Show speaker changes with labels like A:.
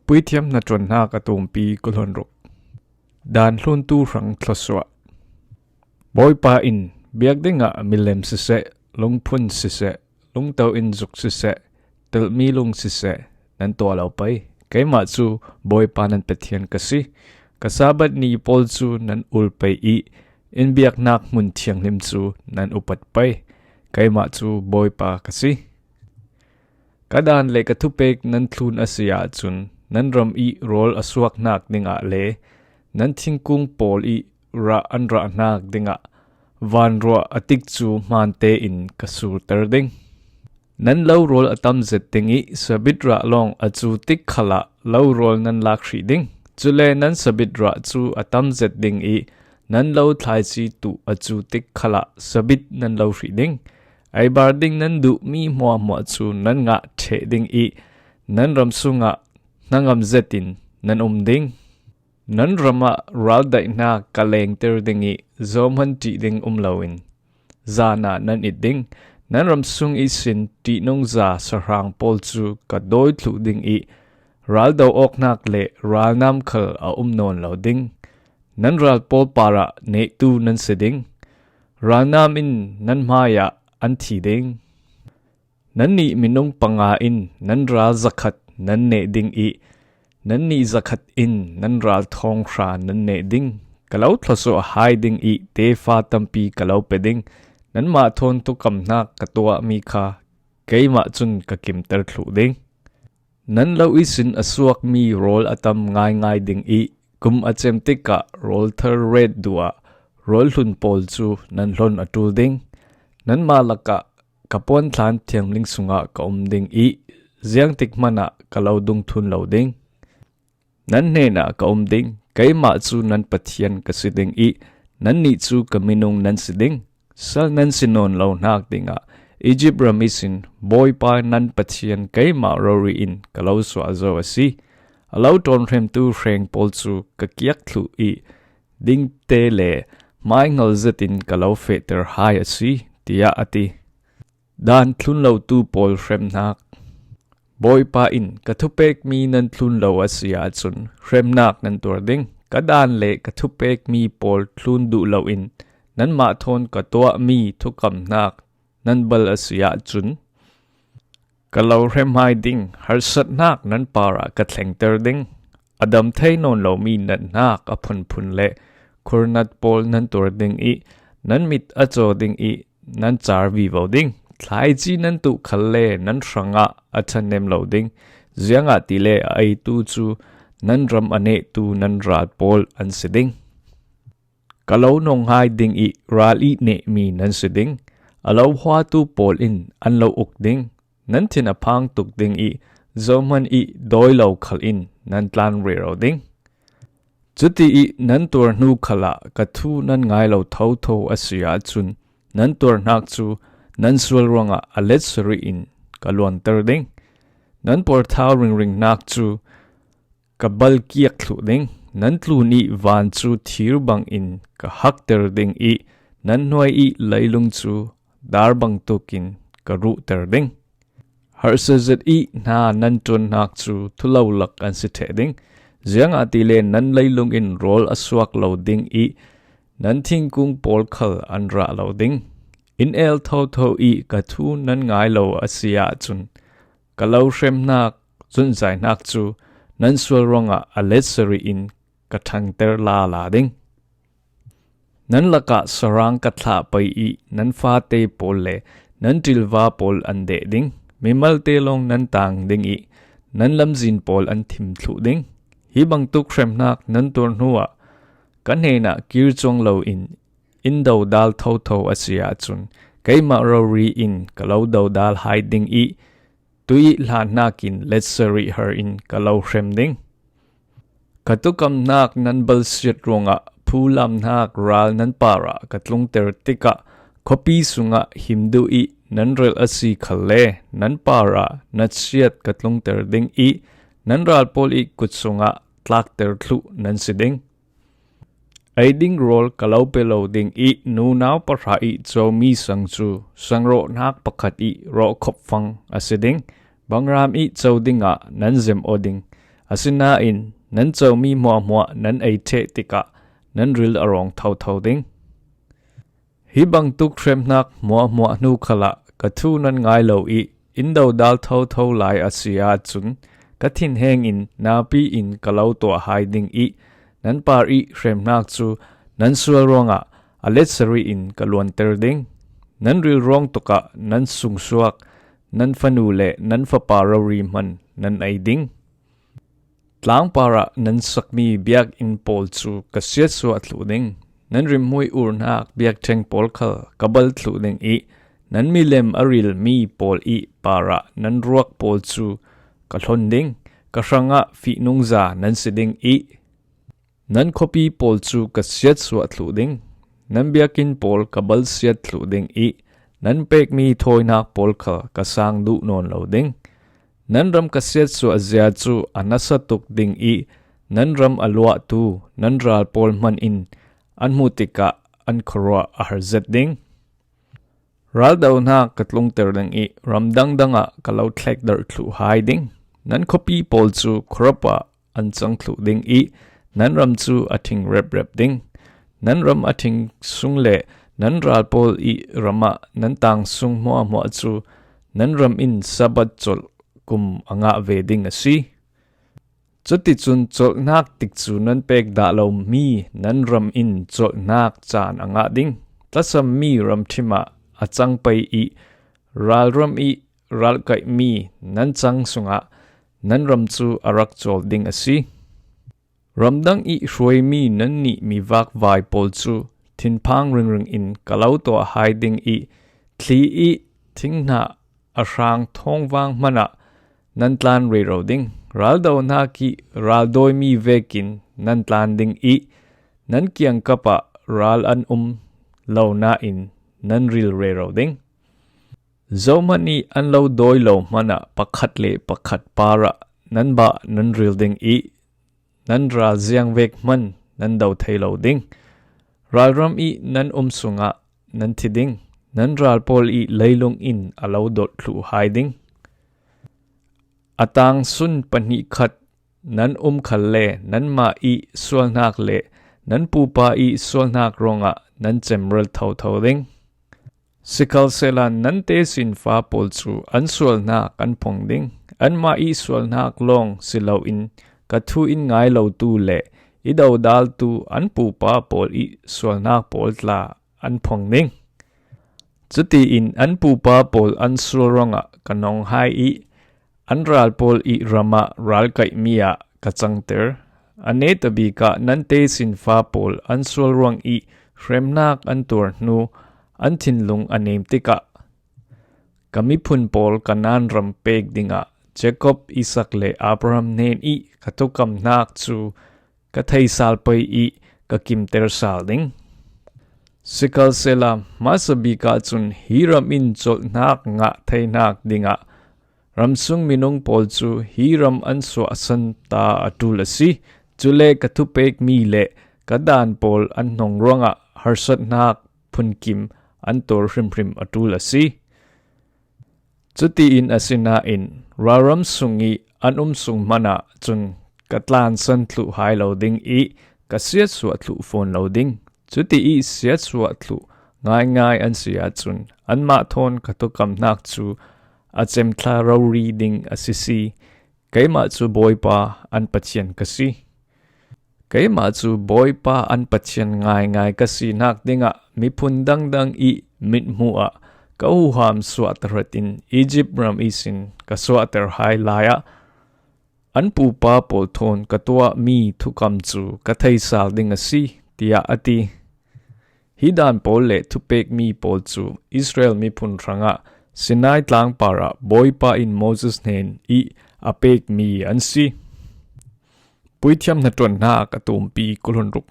A: Puithiam Hnatuannak atumpi kulhonruk. Dan hlun tu rang thloswa. Boy pa in biak dinga milem sise, lungphun sise, lungtau in zuk sise, telmi lung sise, nan tua lau pai. Kaima chu boy pa nan pethian kasi. Kasabat ni pol chu nan ulpai i. In biak nak mun thiang lim chu nan upat pai. Kaima chu boy pa kasi. Kadan le katupek nan thlun asya chun. Nan ram i rol aswak nak dinga le. Nan thingkung pol i ra an ra nak dinga. Van roa atik chu man te in kasur terding. Nan lau rol atam zet tingi sabit ra long achu tik khala lau rol nan lak ri ding. Chule nan sabit ra chu atam zet ding i. Nan lau thai chi tu achu tik khala sabit nan lau ri ding. Ai bar ding nan du mi mua mua chu nan nga the ding i. Nan ram su nga nangam zetin nan ding. Nan rama ral dai na kaleng ter ding i. Zom han ti ding lawin. Zana nan it ding. Nan ram sung i sin ti nong za sarang pol chu ka doi thlu ding i. Ral daw ok nak le ral nam khal a non lau ding. Nan ral pol para ne tu nan se ding. Ral nam in nan maya an thi ding. Nan ni minong panga in nan ral zakat nan ne ding i. Nan ni zakat in nan ral thong ra nan ne ding. Kalau thlaso hai ding i te fa tampi kalau peding. Nan ma thon tu kam nak katua mi kha. Kay ma chun kakim ter thlu ding. Nan lau isin aswak mi rol atam ngai ding i. Kum achem tika rol thar red dua. Rol hun pol chu nan lon atul ding. Nan ma laka kapon thlan thiang ling sunga ka ding i. Ziang tik mana kalau dung thun lau ding. Nan ne na ka ding. Kay ma chu nan pathian kasiding i. Nan ni chu kaminong nan siding. Sal nan sinon lau nak dinga. Egypt ramisin boy pa nan pathian kay ma rori in kalau so azo asi. Alau ton rem tu reng pol chu kakiak thlu i. Ding te le mai ngal zetin kalau feter hai asi. Tia ati. Dan thlun lau tu pol rem nak. Boy pa in katupek mi nan thlun lau asiya chun. Rem nak nan tur ding. Kadan le katupek mi pol thlun du lau in. Nan ma thon katua mi thukam nak. Nan bal asiya chun. Kalau rem hai ding. Harsat nak nan para katleng ter ding. Adam thay non lau mi nan nak apun pun le. Kurnat pol nan tur ding i. Nan mit acho ding i. Nan char vi vào ding. Thai chi nan tu khalle nan shranga achan nem lau ding. Zianga tile ai tu chu. Nan ram ane tu nan ral pol an siding. Kalau nong hai ding i ral i ne mi nan siding. Alau hua tu pol in an lau uk ding. Nan tin apang tuk ding i. Zoman i doi lau khal in nan tlan re rau ding. Chuti i nan tur nu khala kathu nan ngai lau thau thau asiya chun. Nan tur nak chu nan sual ronga alet sari in kaluan ter ding. Nan por thau ring nak chu kabal kiak thlu ding. Nan tlu ni van chu thir bang in ka hak ter ding i. Nan nuai i lailung chu dar bang tukin ka ru ter ding. Harsa zet i na nan tun nak chu thulau lak an si the ding. Ziang atile nan lailung in rol aswak lau ding i. Nan thingkung pol khal an ra lau ding. In el thau i ka thu nan ngai lau asiya chun. Kalau shem nak chun zai nak chu. Nan sual ronga alet sari in kathang ter la ding. Nan laka sarang katha pai i. Nan fa te pol le. Nan tilva pol an de ding. Mimal te long nan tang ding i. Nan lamzin pol an thim thlu ding. Hi bang tuk shem nak nan tur nuwa. Kan he na kir chong lau in. In daw dal thau asiya chun. Kay ma ri in kalau daw dal hai ding i. Tui la nakin let sari her in kalau shem ding. Katukam nak nan bal siat ronga. Pulam nak ral nan para katlung ter tika. Kopi sunga himdu i. Nan rel asi khale. Nan para nat siat katlung ter ding i. Nan ral pol i kutsunga tlak ter thlu nan siding. Ai ding rol kalau pelo ding i nu nao para i cho mi sang chu. Sang ro nak pakat i ro khop fang asiding. Bang ram i cho dinga nan zem oding. asina in nan chau mi mo nan ei the tika nan ril arong thau ding hi bang tuk thremnak mo nu khala ka thu nan ngai lo I indo dal thau lai asia chun ka thin heng in na pi in kalau to hiding I nan par I thremnak chu nan sual ronga aletsari in kalon ter ding nan ril rong toka nan sung suak nan fanu le nan fa parori man nan ai ding tlang para nan sakmi biak in pol chu ka siat su atlu ding nan rimui urnak biak theng pol khal kabal thlu ding I nan milem aril mi pol I para nan ruak pol chu ka thon ding ka ranga fi nungza nan siding I nan khopi pol chu ka siat su atlu ding nan biakin pol kabal siat thlu ding I nan pek mi thoinak pol khal ka sang du non lo ding nan ram ka siat su azia chu anasa tuk ding I nan ram alwa tu nan ral pol man in an mutika an khorwa aharzet ding ral daw na katlung ter ding I ram danga kalau thlek dar thlu hai ding nan khopi pol chu khropa an chang thlu ding I nan ram chu athing rep ding nan ram athing sung le nan ral pol I rama nan tang sung mo chu nan ram in sabat chol kum anga ve ding asi chuti chun chol nak tik chu nan pek da lo mi nan ram in chol nak chan anga ding tlasam mi ram thima achang pai I ral ram I ral kai mi nan chang sunga nan ram chu arak chol ding asi ramdang I hroi mi nan ni mi vak vai pol chu thin phang ring in kalau to hiding I thli I thingna arang thong wang mana nan tlan re ro ding ral do na ki ral doi mi vekin nan tlan ding I nan kiang kapa ral an lo na in nan ril re ro ding zomani an lo doi lo mana pakhat le pakhat para nan ba nan ril ding I nan ral ziang vek man nan dau thei lo ding ral ram I nan sunga nan thiding nan ral pol I leilung in alo dot thlu hiding atang sun pani khat nan khal le nan ma I sualnak le nan pupa I sualnak ronga nan chemral thau ding sikal selan nan te sin fa pol chu an sualnak an phong ding an ma I sualnak long silo in ka thu in ngai lo tu le I dau dal tu an pupa pol I sualnak pol tla an phong ding chuti in an pupa pol an sual ronga kanong hai I an ral pol I rama ral kai mia ka changter ane tabi ka nan te sin fa pol an sual rong I hremnak an tur nu an thinlung anem tika kami phun pol kanan ram pek dinga Jacob Isaac le Abraham nen I katukam nak chu ka thei sal pai I ka kim ter sal ding sikal sela masabi ka chun hiram in chol nak nga thei nak dinga ramsung minung pol chu hiram an so asan ta atul asi chule kathupek mi le kadan pol an nong ronga harsat nak phun kim an tor hrim atul asi chuti in asina in raram sungi an sung mana chun katlan san thlu hai lo ding I kasiat su thlu phone lo ding chuti I siat su thlu ngai an sia chun an ma thon katukam nak chu achem thla ro reading asisi keima chu boy pa an pachian kasi keima chu boy pa an pachian ngai kasi nak dinga mi phun dang I mit mua kau ham swataratin Egypt ram isin ka swatar hai laya an pu pa pol thon katwa mi thukam chu ka thei sal ding asi tia ati hidan pol le thupek mi pol chu Israel mi phun ranga Sinai tlang para boy pa in Moses nen I apek mi an si Puithiam Hnatuannak atum pi kulhunruk